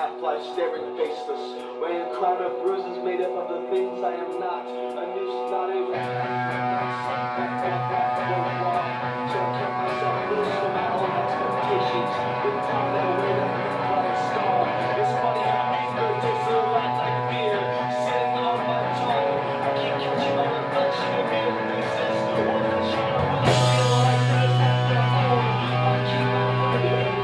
half-life staring faceless, wearing a crown of bruises made up of the things I am not. A noose not able to cut myself loose from my own expectations. With time that weight of me like a scar. It's funny how anger takes a lot like fear. Sitting on my tongue, I keep catching my reflection in real pieces. One that shine will feel like there's nothing more. I keep on running.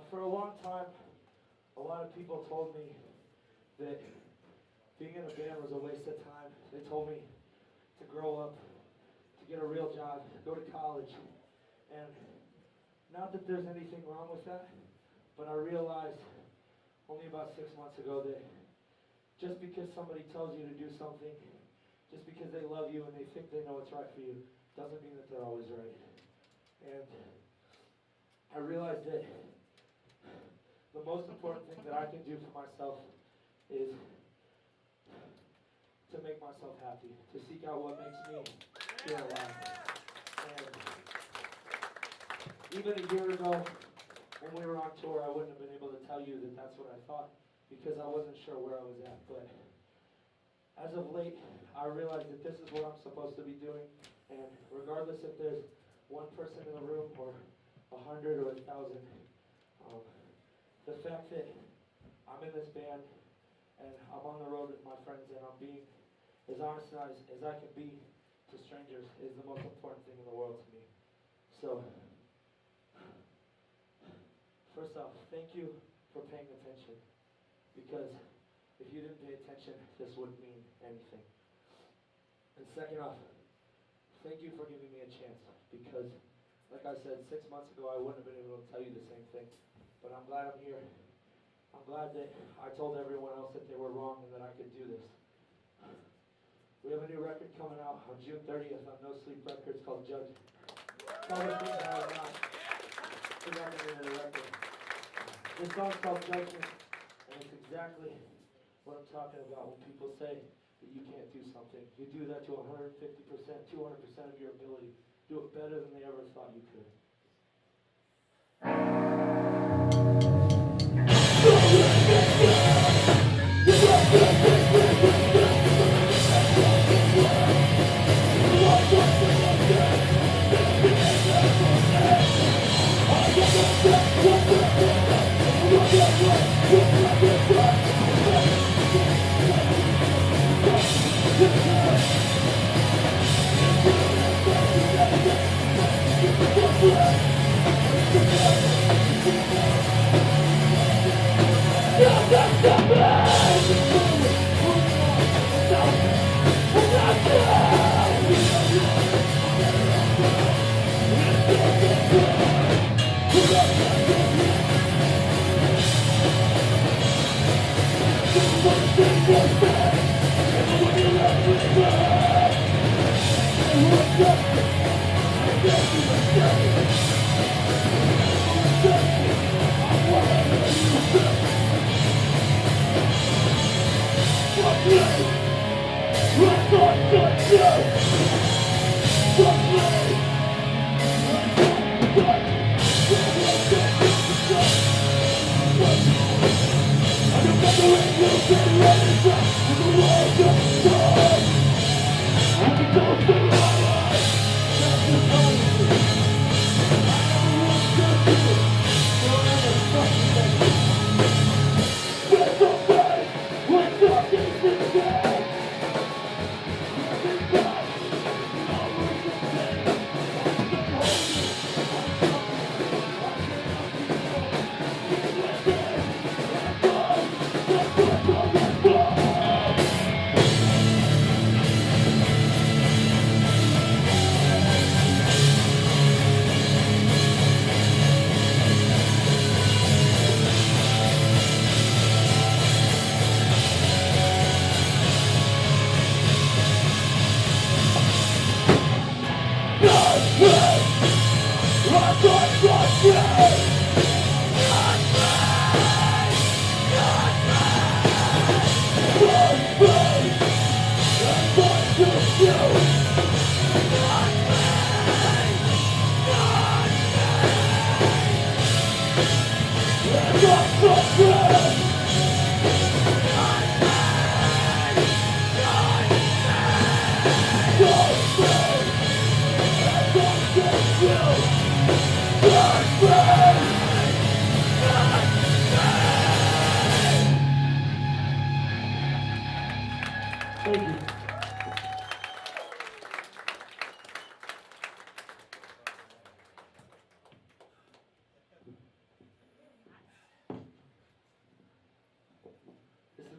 For a long time, a lot of people told me that being in a band was a waste of time. They told me to grow up, to get a real job, go to college. And not that there's anything wrong with that, but I realized only about 6 months ago that just because somebody tells you to do something, just because they love you and they think they know what's right for you, doesn't mean that they're always right. And I realized that the most important thing that I can do for myself is to make myself happy, to seek out what makes me feel alive. And even a year ago, when we were on tour, I wouldn't have been able to tell you that that's what I thought, because I wasn't sure where I was at. But as of late, I realized that this is what I'm supposed to be doing, and regardless if there's one person in the room or 100 or 1,000, the fact that I'm in this band and I'm on the road with my friends and I'm being as honest as I can be to strangers is the most important thing in the world to me. So, first off, thank you for paying attention, because if you didn't pay attention, this wouldn't mean anything. And second off, thank you for giving me a chance, because like I said, 6 months ago I wouldn't have been able to tell you the same thing, but I'm glad I'm here. I'm glad that I told everyone else that they were wrong and that I could do this. We have a new record coming out on June 30th on No Sleep Records called Judge. It's all the things that I was not forgotten in the record. This song's called Judgment, and it's exactly what I'm talking about when people say that you can't do something. You do that to 150%, 200% of your ability. Do it better than they ever thought you could.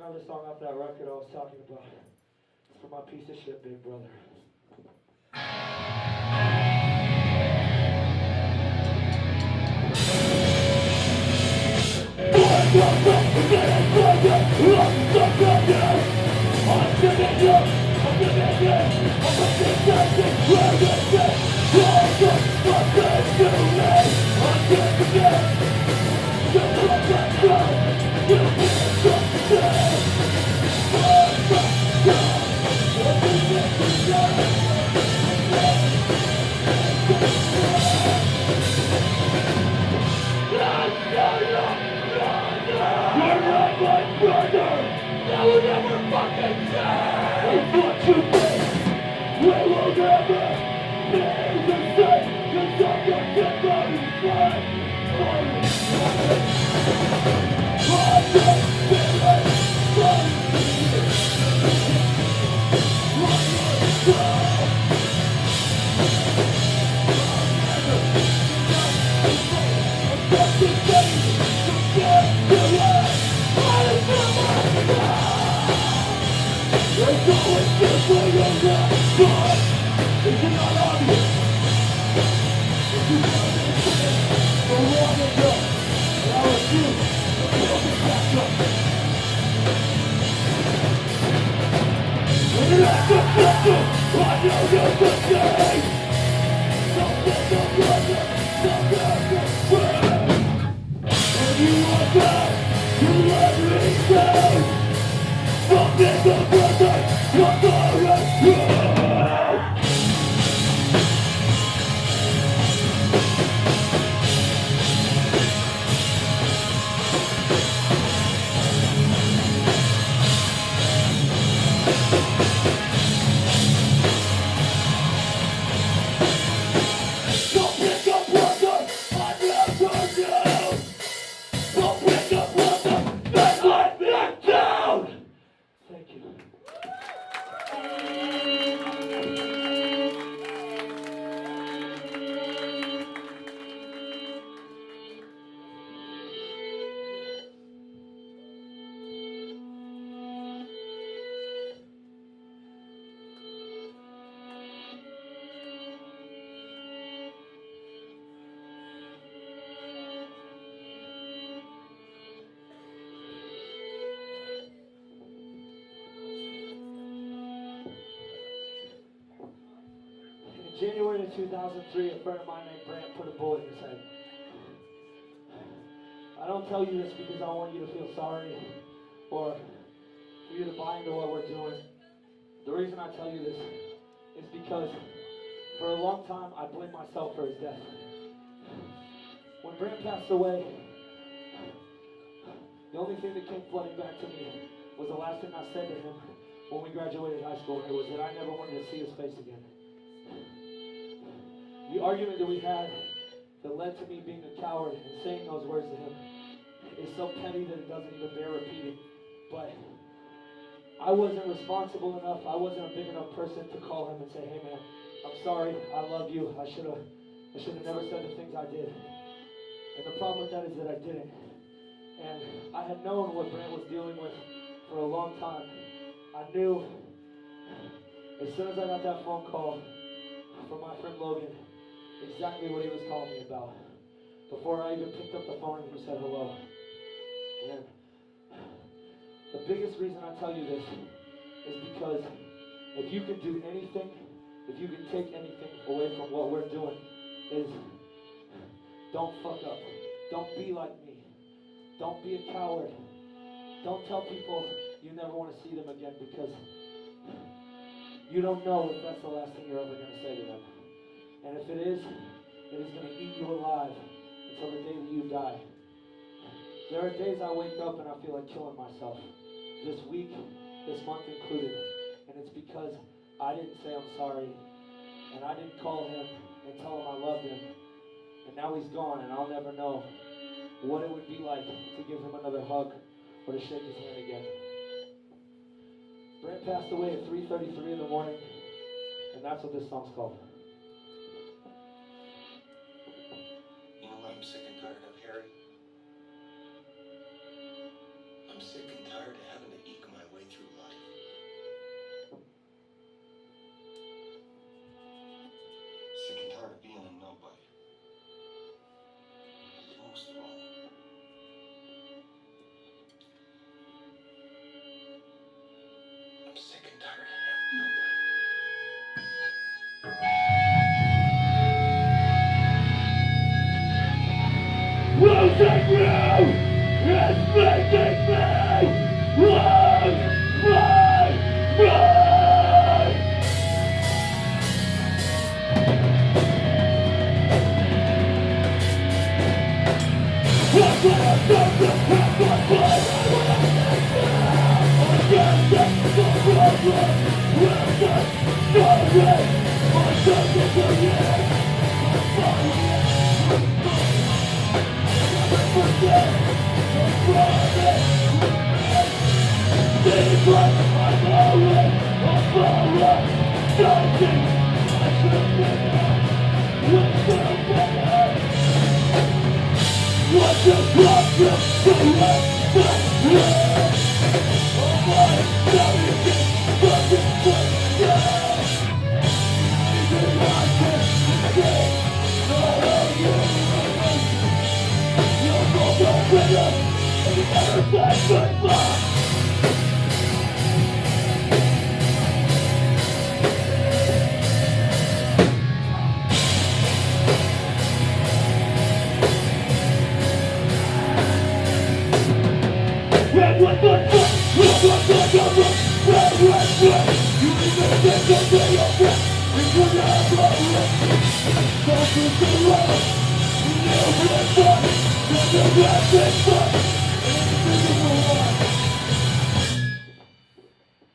another song off that record I was talking about. It's for my piece of shit big brother. Thank you. In January of 2003, a friend of mine named Brant put a bullet in his head. I don't tell you this because I want you to feel sorry or for you to buy into what we're doing. The reason I tell you this is because for a long time I blamed myself for his death. When Brant passed away, the only thing that came flooding back to me was the last thing I said to him when we graduated high school. It was that I never wanted to see his face again. The argument that we had that led to me being a coward and saying those words to him is so petty that it doesn't even bear repeating. But I wasn't responsible enough, I wasn't a big enough person to call him and say, hey man, I'm sorry, I love you, I should have never said the things I did. And the problem with that is that I didn't. And I had known what Brant was dealing with for a long time. I knew as soon as I got that phone call from my friend Logan, exactly what he was calling me about. Before I even picked up the phone and he said hello. And the biggest reason I tell you this is because if you can do anything, if you can take anything away from what we're doing, is don't fuck up. Don't be like me. Don't be a coward. Don't tell people you never want to see them again because you don't know if that's the last thing you're ever going to say to them. And if it is going to eat you alive until the day that you die. There are days I wake up and I feel like killing myself. This week, this month included. And it's because I didn't say I'm sorry. And I didn't call him and tell him I loved him. And now he's gone and I'll never know what it would be like to give him another hug or to shake his hand again. Brent passed away at 3:33 in the morning. And that's what this song's called. You know what I'm sick and tired of, Harry? I'm sick and tired of having to eat most of all. I'm sick and tired of having nobody. Losing you is making me lose my mind. That's what I said, that's what I played. I can't get the problem. We're just sorry. I can't get the end. I'm sorry. Things like I'm alright, I'm alright. Nothing I should be with somebody. What's the problem? The rest of me. Oh my, now you can fucking forget. Even I can get all you. You're both a winner, and you never said goodbye.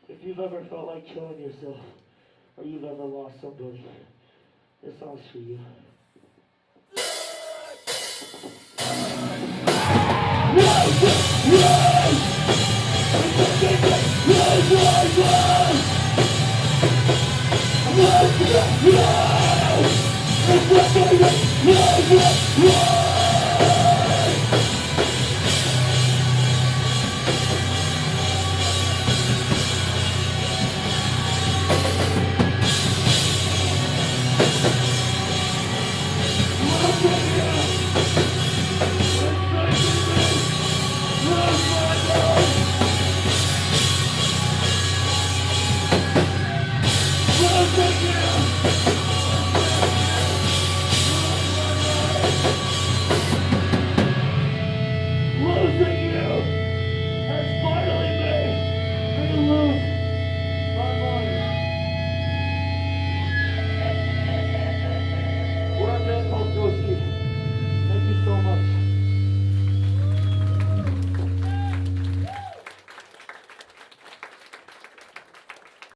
If you've ever felt like killing yourself, or you've ever lost somebody, this song's for you.